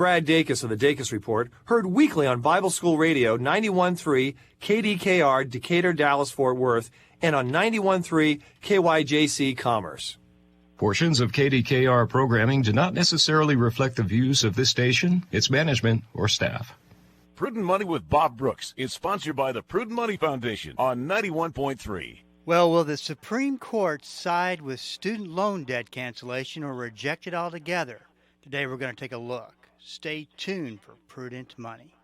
Brad Dacus of the Dacus Report, heard weekly on Bible School Radio 91.3 KDKR Decatur, Dallas, Fort Worth, and on 91.3 KYJC Commerce. Portions of KDKR programming do not necessarily reflect the views of this station, its management, or staff. Prudent Money with Bob Brooks is sponsored by the Prudent Money Foundation on 91.3. Well, will the Supreme Court side with student loan debt cancellation or reject it altogether? Today we're going to take a look. Stay tuned for Prudent Money.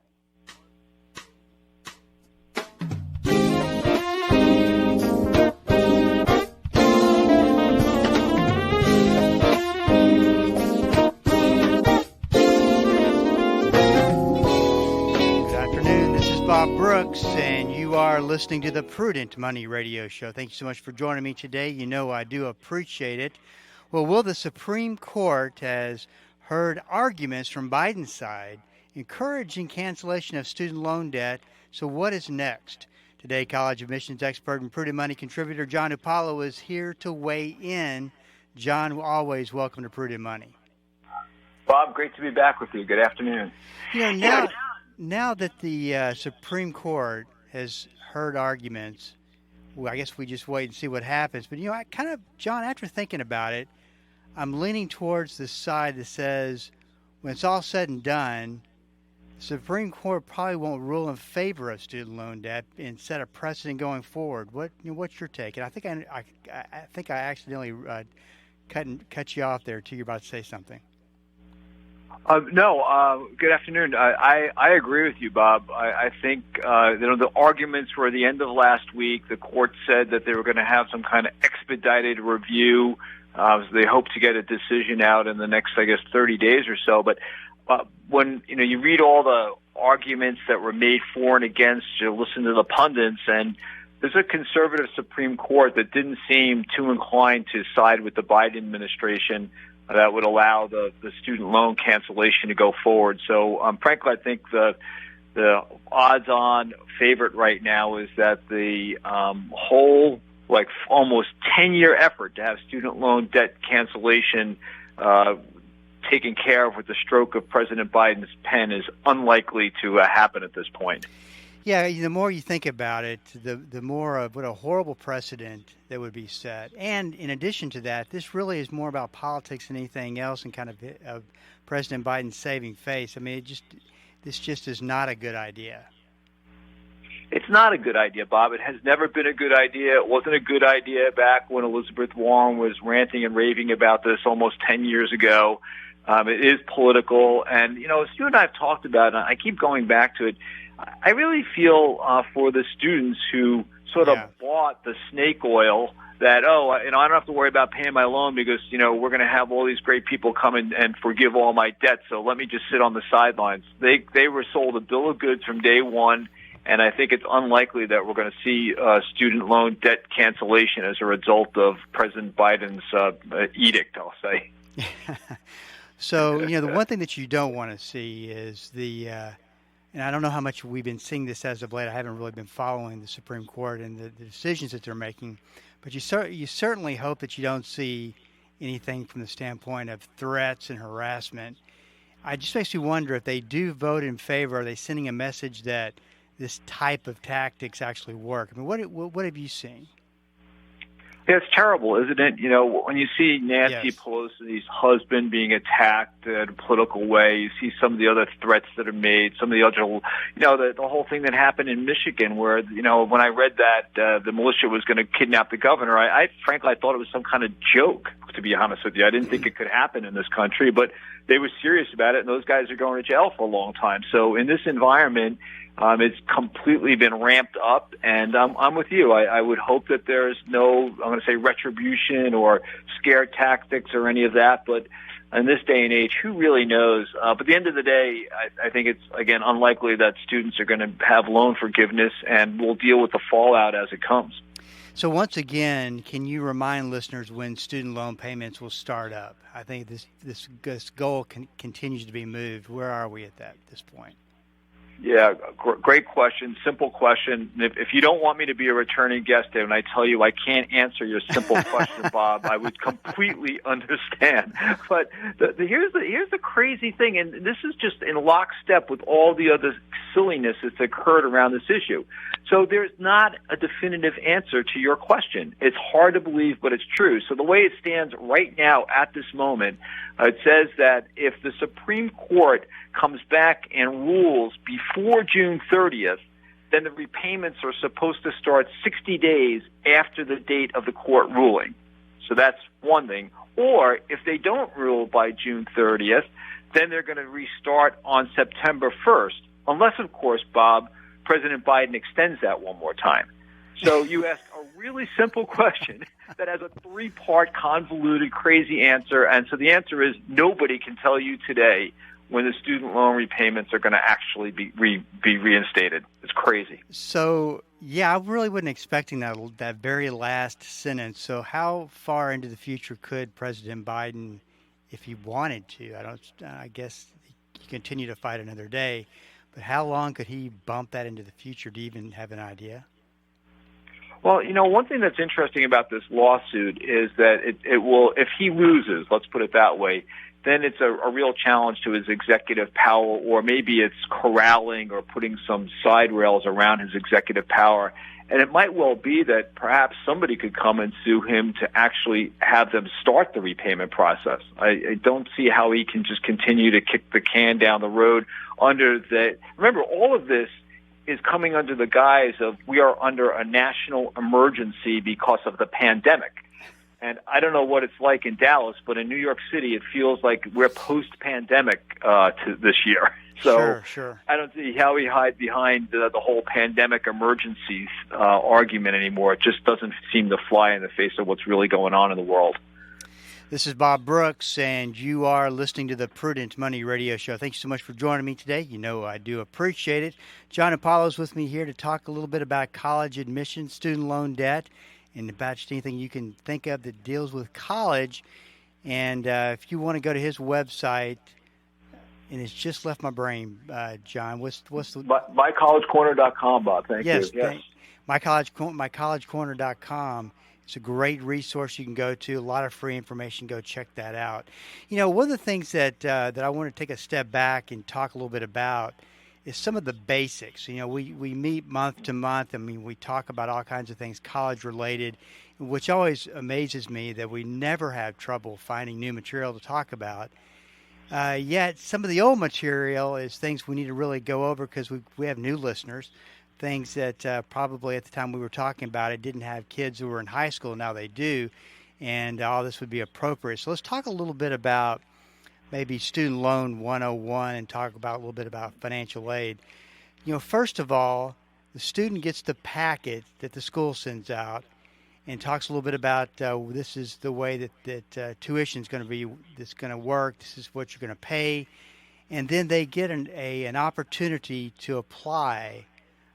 Bob Brooks, and you are listening to the Prudent Money Radio Show. Thank you so much for joining me today. You know I do appreciate it. Well, will the Supreme Court has heard arguments from Biden's side encouraging cancellation of student loan debt. So what is next? Today, college admissions expert and Prudent Money contributor John Hupalo is here to weigh in. John, always welcome to Prudent Money. Bob, great to be back with you. Good afternoon. You know, now that the Supreme Court has heard arguments, well, I guess we just wait and see what happens. But, you know, I kind of, John, after thinking about it, I'm leaning towards the side that says when it's all said and done, the Supreme Court probably won't rule in favor of student loan debt and set a precedent going forward. What's your take? And I think I accidentally cut you off there too. You're about to say something. No, good afternoon. I agree with you, Bob. I think the arguments were at the end of last week. The court said that they were going to have some kind of expedited review. So they hope to get a decision out in the next, 30 days or so. But when you read all the arguments that were made for and against, you listen to the pundits, and there's a conservative Supreme Court that didn't seem too inclined to side with the Biden administration that would allow the student loan cancellation to go forward. So, frankly, I think the odds-on favorite right now is that the whole, almost 10-year effort to have student loan debt cancellation taken care of with the stroke of President Biden's pen is unlikely to happen at this point. Yeah, the more you think about it, the more of what a horrible precedent that would be set. And in addition to that, this really is more about politics than anything else and kind of President Biden's saving face. I mean, this just is not a good idea. It's not a good idea, Bob. It has never been a good idea. It wasn't a good idea back when Elizabeth Warren was ranting and raving about this almost 10 years ago. It is political. And, as you and I have talked about, and I keep going back to it, I really feel for the students who sort of bought the snake oil that, I don't have to worry about paying my loan because, we're going to have all these great people come and forgive all my debt, so let me just sit on the sidelines. They were sold a bill of goods from day one, and I think it's unlikely that we're going to see student loan debt cancellation as a result of President Biden's edict, I'll say. So, the one thing that you don't want to see is and I don't know how much we've been seeing this as of late. I haven't really been following the Supreme Court and the decisions that they're making. But you certainly hope that you don't see anything from the standpoint of threats and harassment. I just makes me wonder if they do vote in favor, are they sending a message that this type of tactics actually work? I mean, what have you seen? Yeah, it's terrible, isn't it? When you see Nancy Pelosi's husband being attacked in a political way, you see some of the other threats that are made, some of the other, the whole thing that happened in Michigan where, when I read that the militia was going to kidnap the governor, I frankly, I thought it was some kind of joke, to be honest with you. I didn't think it could happen in this country, but they were serious about it, and those guys are going to jail for a long time. So in this environment, it's completely been ramped up, and I'm with you. I would hope that there's no, I'm going to say, retribution or scare tactics or any of that, but in this day and age, who really knows? But at the end of the day, I think it's, again, unlikely that students are going to have loan forgiveness, and we'll deal with the fallout as it comes. So once again, can you remind listeners when student loan payments will start up? I think this goal continues to be moved. Where are we at this point? Yeah, great question, simple question. If you don't want me to be a returning guest, and I tell you I can't answer your simple question, Bob, I would completely understand. But here's the crazy thing, and this is just in lockstep with all the other silliness that's occurred around this issue. So there's not a definitive answer to your question. It's hard to believe, but it's true. So the way it stands right now at this moment, it says that if the Supreme Court comes back and rules before June 30th, then the repayments are supposed to start 60 days after the date of the court ruling. So that's one thing. Or if they don't rule by June 30th, then they're going to restart on September 1st, unless, of course, Bob, President Biden extends that one more time. So you ask a really simple question that has a three-part convoluted, crazy answer, and so the answer is nobody can tell you today when the student loan repayments are going to actually be reinstated. It's crazy. So, yeah, I really wasn't expecting that very last sentence. So how far into the future could President Biden, if he wanted to, I guess he continue to fight another day, but how long could he bump that into the future? Do you even have an idea? Well, one thing that's interesting about this lawsuit is that it will, if he loses, let's put it that way, then it's a real challenge to his executive power, or maybe it's corralling or putting some side rails around his executive power. And it might well be that perhaps somebody could come and sue him to actually have them start the repayment process. I don't see how he can just continue to kick the can down the road remember, all of this is coming under the guise of we are under a national emergency because of the pandemic. And I don't know what it's like in Dallas, but in New York City, it feels like we're post-pandemic to this year. So sure. I don't see how we hide behind the whole pandemic emergencies argument anymore. It just doesn't seem to fly in the face of what's really going on in the world. This is Bob Brooks, and you are listening to the Prudent Money Radio Show. Thank you so much for joining me today. You know I do appreciate it. John Hupalo is with me here to talk a little bit about college admission, student loan debt, and about just anything you can think of that deals with college. And if you want to go to his website, and it's just left my brain, John, what's the... MyCollegeCorner.com, Bob. Thank you. Yes. MyCollegeCorner.com. It's a great resource you can go to. A lot of free information. Go check that out. One of the things that I want to take a step back and talk a little bit about is some of the basics. We meet month to month. I mean, we talk about all kinds of things college-related, which always amazes me that we never have trouble finding new material to talk about. Yet some of the old material is things we need to really go over because we have new listeners. Things that probably at the time we were talking about it didn't have kids who were in high school. Now they do, and all this would be appropriate. So let's talk a little bit about maybe Student Loan 101 and talk about a little bit about financial aid. First of all, the student gets the packet that the school sends out and talks a little bit about this is the way that tuition is going to work. This is what you're going to pay, and then they get an opportunity to apply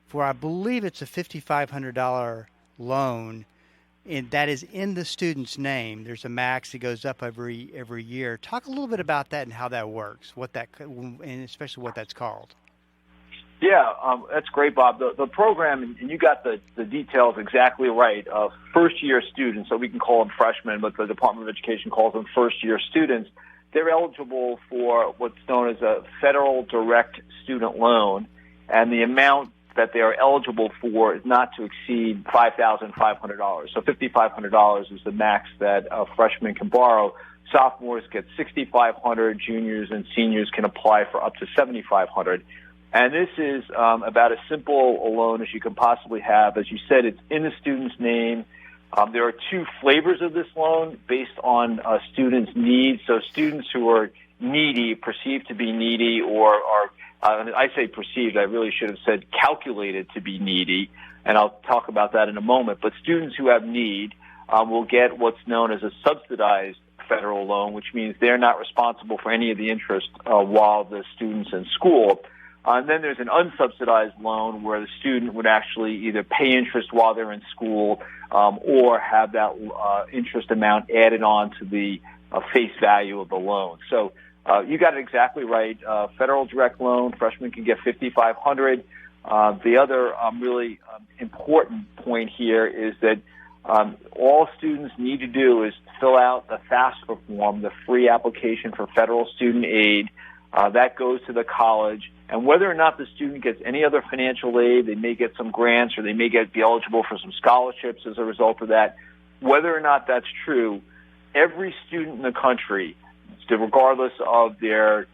for, I believe it's a $5,500 loan, and that is in the student's name. There's a max that goes up every year. Talk a little bit about that and how that works, and especially what that's called. Yeah, that's great, Bob. The program, and you got the details exactly right. First-year students, so we can call them freshmen, but the Department of Education calls them first-year students. They're eligible for what's known as a federal direct student loan, and the amount that they are eligible for is not to exceed $5,500. So $5,500 is the max that a freshman can borrow. Sophomores get $6,500. Juniors and seniors can apply for up to $7,500. And this is about as simple a loan as you can possibly have. As you said, it's in the student's name. There are two flavors of this loan based on students' needs. So students who are needy, perceived to be needy, or are I say perceived, I really should have said calculated to be needy, and I'll talk about that in a moment. But students who have need will get what's known as a subsidized federal loan, which means they're not responsible for any of the interest while the student's in school. And then there's an unsubsidized loan where the student would actually either pay interest while they're in school or have that interest amount added on to the face value of the loan. So you got it exactly right. Federal direct loan, freshmen can get $5,500. The other really important point here is that all students need to do is fill out the FAFSA form, the free application for federal student aid. That goes to the college. And whether or not the student gets any other financial aid, they may get some grants or they may be eligible for some scholarships as a result of that. Whether or not that's true, every student in the country, regardless of their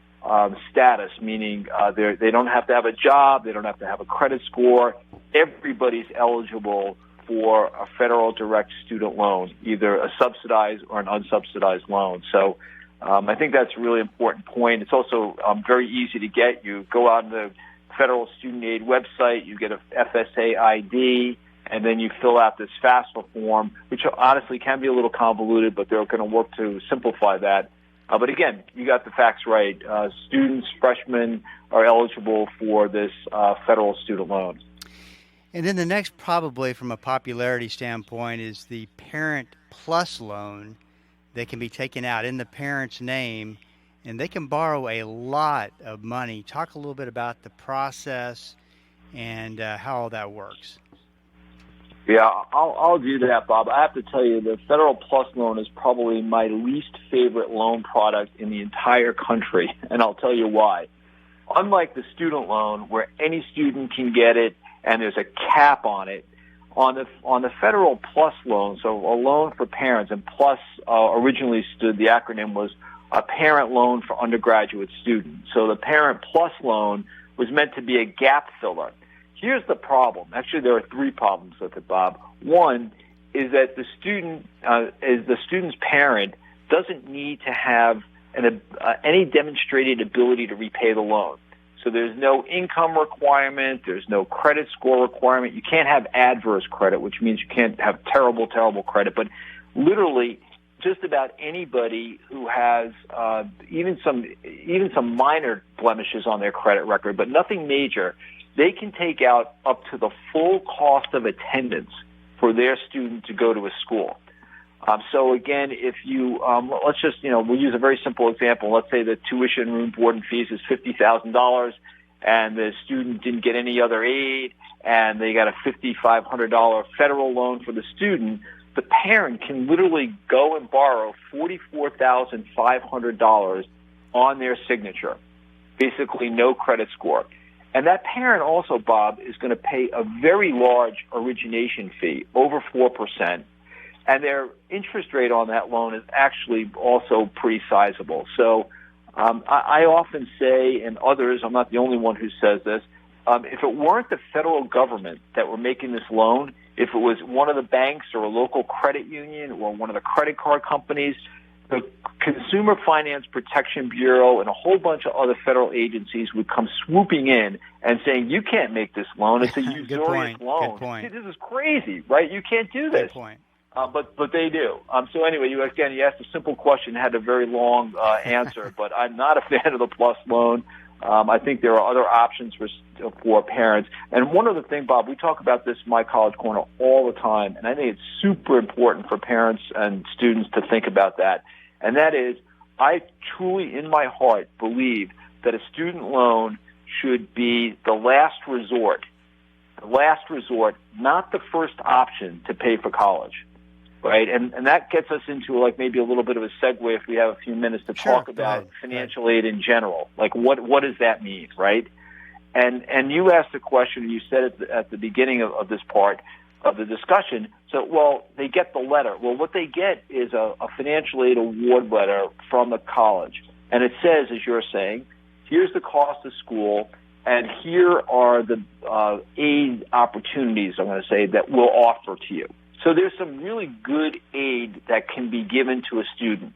status, meaning they don't have to have a job, they don't have to have a credit score, everybody's eligible for a federal direct student loan, either a subsidized or an unsubsidized loan. So I think that's a really important point. It's also very easy to get. You go on the federal student aid website, you get a FSA ID, and then you fill out this FAFSA form, which honestly can be a little convoluted, but they're going to work to simplify that. But again, you got the facts right. Students, freshmen, are eligible for this federal student loan. And then the next, probably from a popularity standpoint, is the Parent Plus loan that can be taken out in the parent's name, and they can borrow a lot of money. Talk a little bit about the process and how all that works. Yeah, I'll do that, Bob. I have to tell you, the Federal Plus loan is probably my least favorite loan product in the entire country, and I'll tell you why. Unlike the student loan, where any student can get it and there's a cap on it, on the Federal Plus loan, so a loan for parents, and Plus originally the acronym was a parent loan for undergraduate students. So the Parent Plus loan was meant to be a gap filler. Here's the problem. Actually, there are three problems with it, Bob. One is that the student's parent doesn't need to have any demonstrated ability to repay the loan. So there's no income requirement. There's no credit score requirement. You can't have adverse credit, which means you can't have terrible, terrible credit. But literally, just about anybody who has even some minor blemishes on their credit record, but nothing major, they can take out up to the full cost of attendance for their student to go to a school. So again, if you let's just we'll use a very simple example. Let's say the tuition, room, board, and fees is $50,000, and the student didn't get any other aid, and they got a $5,500 federal loan for the student. The parent can literally go and borrow $44,500 on their signature, basically no credit score. And that parent also, Bob, is going to pay a very large origination fee, over 4%. And their interest rate on that loan is actually also pretty sizable. So I often say, and others, I'm not the only one who says this, if it weren't the federal government that were making this loan, if it was one of the banks or a local credit union or one of the credit card companies, the Consumer Finance Protection Bureau and a whole bunch of other federal agencies would come swooping in and saying, you can't make this loan. It's a usurious loan. Good point. This is crazy, right? You can't do this. Good point. But they do. So anyway, you asked a simple question, had a very long answer, but I'm not a fan of the Plus loan. I think there are other options for parents. And one other thing, Bob, we talk about this in my College Corner all the time, and I think it's super important for parents and students to think about that. And that is, I truly, in my heart, believe that a student loan should be the last resort, not the first option to pay for college. Right, and that gets us into like maybe a little bit of a segue if we have a few minutes to talk about financial aid in general. Like what does that mean, right? And you asked a question, you said it at the beginning of this part of the discussion. So, well, they get the letter. Well, what they get is a financial aid award letter from the college, and it says, as you're saying, here's the cost of school, and here are the aid opportunities, I'm going to say, that we'll offer to you. So there's some really good aid that can be given to a student.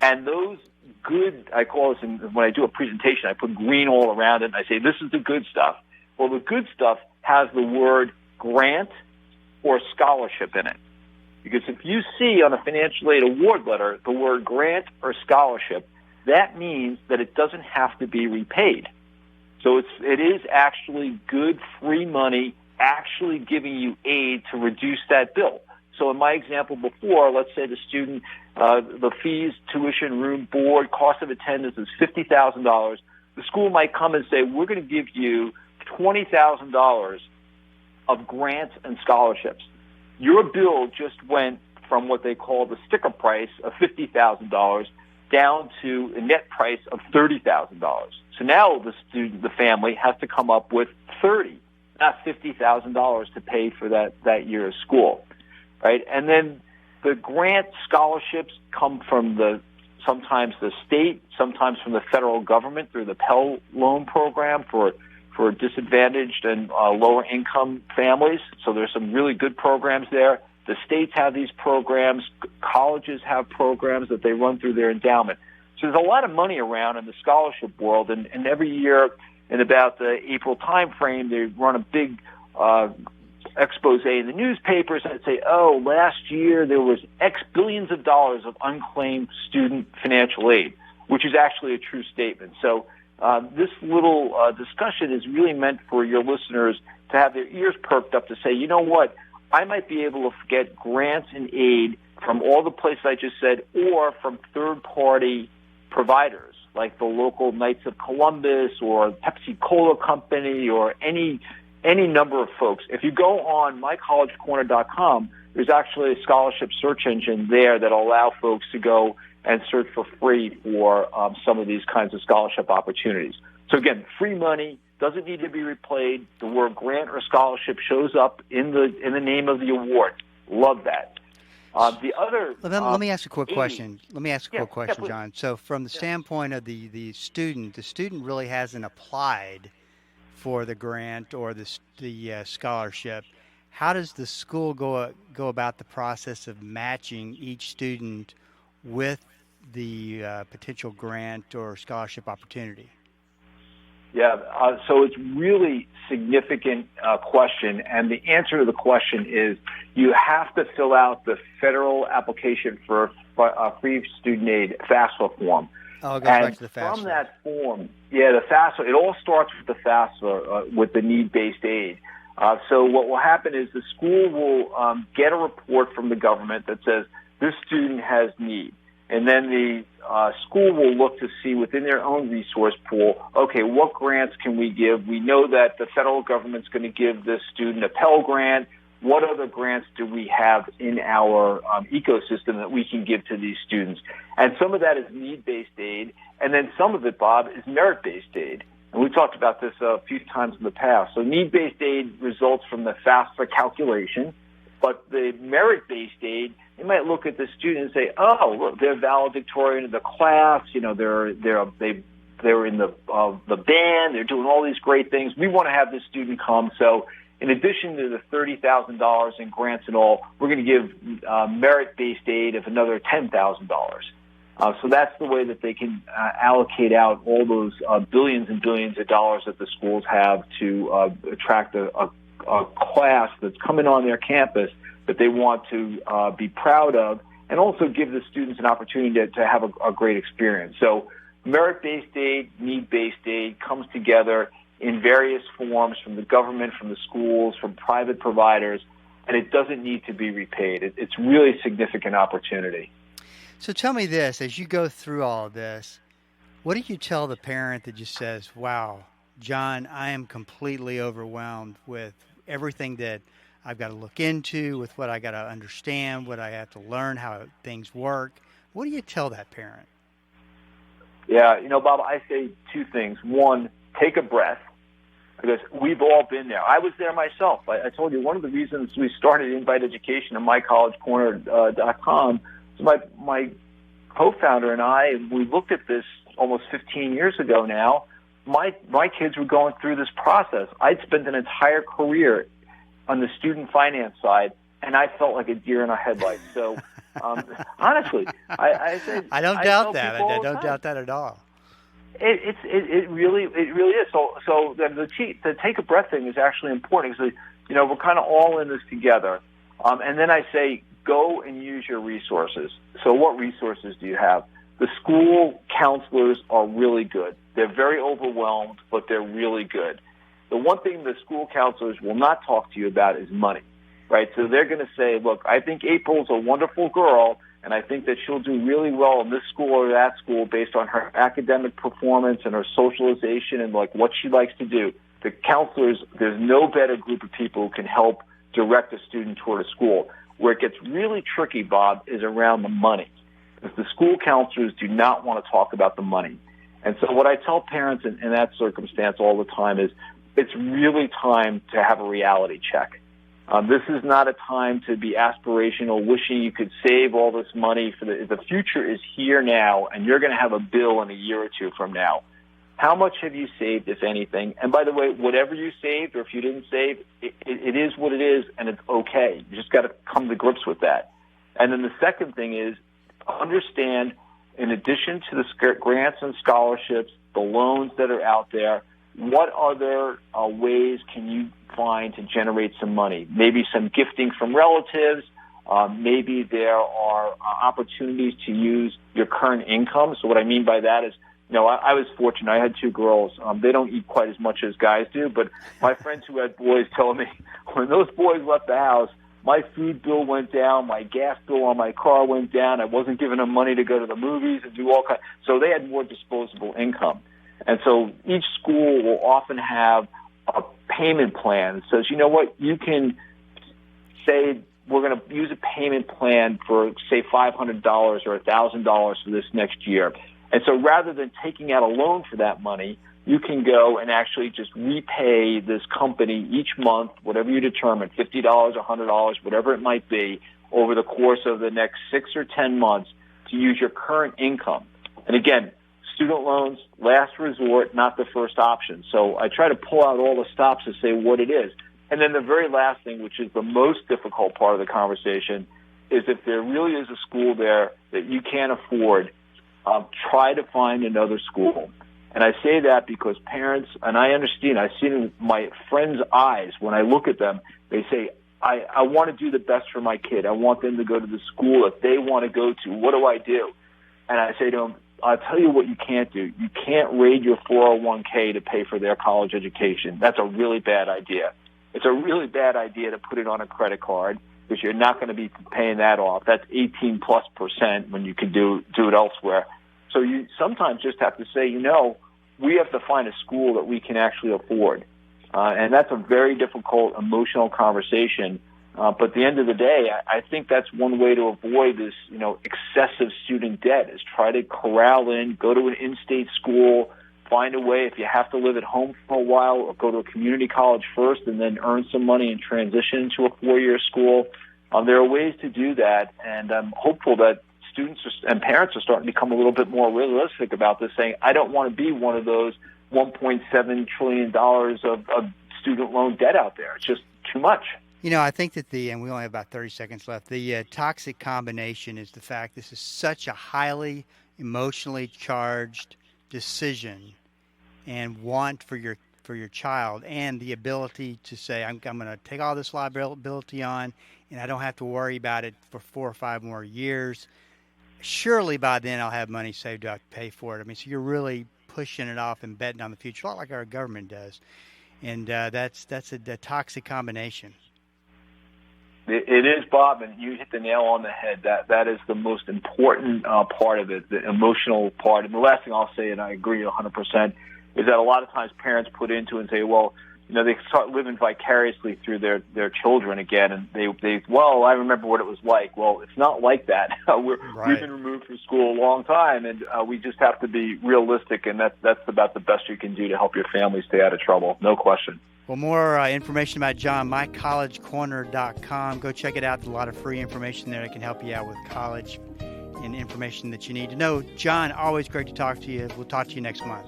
And those good, I call this, when I do a presentation, I put green all around it, and I say, this is the good stuff. Well, the good stuff has the word grant or scholarship in it. Because if you see on a financial aid award letter the word grant or scholarship, that means that it doesn't have to be repaid. So it is actually good free money actually giving you aid to reduce that bill. So in my example before, let's say the student the fees, tuition, room, board, cost of attendance is $50,000. The school might come and say, we're going to give you $20,000 of grants and scholarships. Your bill just went from what they call the sticker price of $50,000 down to a net price of $30,000. So now the family has to come up with not $50,000 to pay for that year of school, right? And then the grant scholarships come from sometimes the state, sometimes from the federal government through the Pell Loan program for disadvantaged and lower income families. So there's some really good programs there. The states have these programs. Colleges have programs that they run through their endowment. So there's a lot of money around in the scholarship world, and every year in about the April time frame, they run a big expose in the newspapers and say, oh, last year there was X billions of dollars of unclaimed student financial aid, which is actually a true statement. So this little discussion is really meant for your listeners to have their ears perked up to say, you know what, I might be able to get grants and aid from all the places I just said, or from third-party providers like the local Knights of Columbus or Pepsi Cola Company or any number of folks. If you go on mycollegecorner.com, there's actually a scholarship search engine there that will allow folks to go and search for free for some of these kinds of scholarship opportunities. So again, free money doesn't need to be replayed. The word grant or scholarship shows up in the name of the award. Love that. The other. Let me ask a quick question. Please. John. So from the standpoint of the student really hasn't applied for the grant or the scholarship. How does the school go about the process of matching each student with the potential grant or scholarship opportunity? Yeah, so it's really significant question, and the answer to the question is you have to fill out the federal application for free student aid FAFSA form. Oh, it goes back to the FAFSA. From that form, the FAFSA, it all starts with the FAFSA, with the need-based aid. So what will happen is the school will get a report from the government that says this student has need. And then the school will look to see within their own resource pool, okay, what grants can we give? We know that the federal government's going to give this student a Pell Grant. What other grants do we have in our ecosystem that we can give to these students? And some of that is need-based aid, and then some of it, Bob, is merit-based aid. And we talked about this a few times in the past. So need-based aid results from the FAFSA calculation, but the merit-based aid, they might look at the student and say, "Oh, look, they're valedictorian of the class. You know, they're in the band. They're doing all these great things. We want to have this student come." So, in addition to the $30,000 in grants and all, we're going to give merit-based aid of another $10,000. So that's the way that they can allocate out all those billions and billions of dollars that the schools have to attract a class that's coming on their campus that they want to be proud of, and also give the students an opportunity to have a great experience. So merit-based aid, need-based aid comes together in various forms from the government, from the schools, from private providers, and it doesn't need to be repaid. It's really a significant opportunity. So tell me this, as you go through all of this, what do you tell the parent that just says, wow, John, I am completely overwhelmed with everything that I've got to look into, with what I got to understand, what I have to learn, how things work. What do you tell that parent? Yeah, Bob, I say two things. One, take a breath, because we've all been there. I was there myself. I told you one of the reasons we started Invite Education and mycollegecorner.com was my co-founder and I, we looked at this almost 15 years ago now. My kids were going through this process. I'd spent an entire career on the student finance side, and I felt like a deer in a headlight. So, honestly, I said I don't doubt that. I don't doubt that at all. It really is. So the take a breath thing is actually important, because we're kind of all in this together. And then I say, go and use your resources. So what resources do you have? The school counselors are really good. They're very overwhelmed, but they're really good. The one thing the school counselors will not talk to you about is money, right? So they're going to say, look, I think April's a wonderful girl, And I think that she'll do really well in this school or that school based on her academic performance and her socialization and like what she likes to do. The counselors, there's no better group of people who can help direct a student toward a school. Where it gets really tricky, Bob, is around the money. Because the school counselors do not want to talk about the money. And so what I tell parents in that circumstance all the time is it's really time to have a reality check. This is not a time to be aspirational, wishing you could save all this money. The future is here now, and you're going to have a bill in a year or two from now. How much have you saved, if anything? And by the way, whatever you saved or if you didn't save, it is what it is, and it's okay. You just got to come to grips with that. And then the second thing is understand, in addition to the grants and scholarships, the loans that are out there, what other ways can you find to generate some money? Maybe some gifting from relatives. Maybe there are opportunities to use your current income. So what I mean by that is, I was fortunate. I had two girls. They don't eat quite as much as guys do, but my friends who had boys tell me when those boys left the house, my food bill went down, my gas bill on my car went down. I wasn't giving them money to go to the movies and do all kinds. So they had more disposable income. And so each school will often have a payment plan that says, you know what, you can say we're going to use a payment plan for, say, $500 or $1,000 for this next year. And so rather than taking out a loan for that money, you can go and actually just repay this company each month, whatever you determine, $50, $100, whatever it might be, over the course of the next 6 or 10 months to use your current income. And again, student loans, last resort, not the first option. So I try to pull out all the stops to say what it is. And then the very last thing, which is the most difficult part of the conversation, is if there really is a school there that you can't afford, try to find another school. And I say that because parents, and I understand, I see it in my friends' eyes when I look at them, they say, I want to do the best for my kid. I want them to go to the school that they want to go to. What do I do? And I say to them, I'll tell you what you can't do. You can't raid your 401k to pay for their college education. That's a really bad idea. It's a really bad idea to put it on a credit card because you're not going to be paying that off. That's 18+% when you can do it elsewhere. So you sometimes just have to say, we have to find a school that we can actually afford. And that's a very difficult emotional conversation. But at the end of the day, I think that's one way to avoid this, excessive student debt is try to corral in, go to an in-state school, find a way, if you have to live at home for a while, or go to a community college first and then earn some money and transition into a 4-year school. There are ways to do that, and I'm hopeful that students and parents are starting to become a little bit more realistic about this, saying, I don't want to be one of those $1.7 trillion of student loan debt out there. It's just too much. I think that and we only have about 30 seconds left, the toxic combination is the fact this is such a highly emotionally charged decision and want for your child, and the ability to say, I'm going to take all this liability on, and I don't have to worry about it for 4 or 5 more years. Surely by then I'll have money saved up to pay for it. I mean, so you're really pushing it off and betting on the future, a lot like our government does. And that's a toxic combination. It is, Bob, and you hit the nail on the head. That is the most important part of it, the emotional part. And the last thing I'll say, and I agree 100%, is that a lot of times parents put into it and say, well, they start living vicariously through their children again, and they I remember what it was like. Well, it's not like that. We've been removed from school a long time, and we just have to be realistic, and that's about the best you can do to help your family stay out of trouble. No question. Well, more information about John, mycollegecorner.com. Go check it out. There's a lot of free information there that can help you out with college and information that you need to know. John, always great to talk to you. We'll talk to you next month.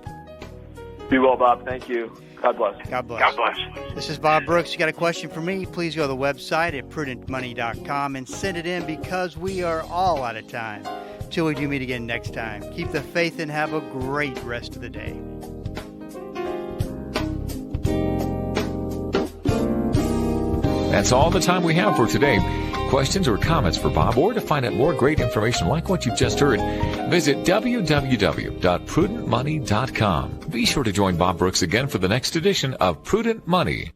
Be well, Bob. Thank you. God bless. God bless. God bless. This is Bob Brooks. You got a question for me? Please go to the website at prudentmoney.com and send it in, because we are all out of time. Till we do meet again next time. Keep the faith and have a great rest of the day. That's all the time we have for today. Questions or comments for Bob, or to find out more great information like what you've just heard, visit www.prudentmoney.com. Be sure to join Bob Brooks again for the next edition of Prudent Money.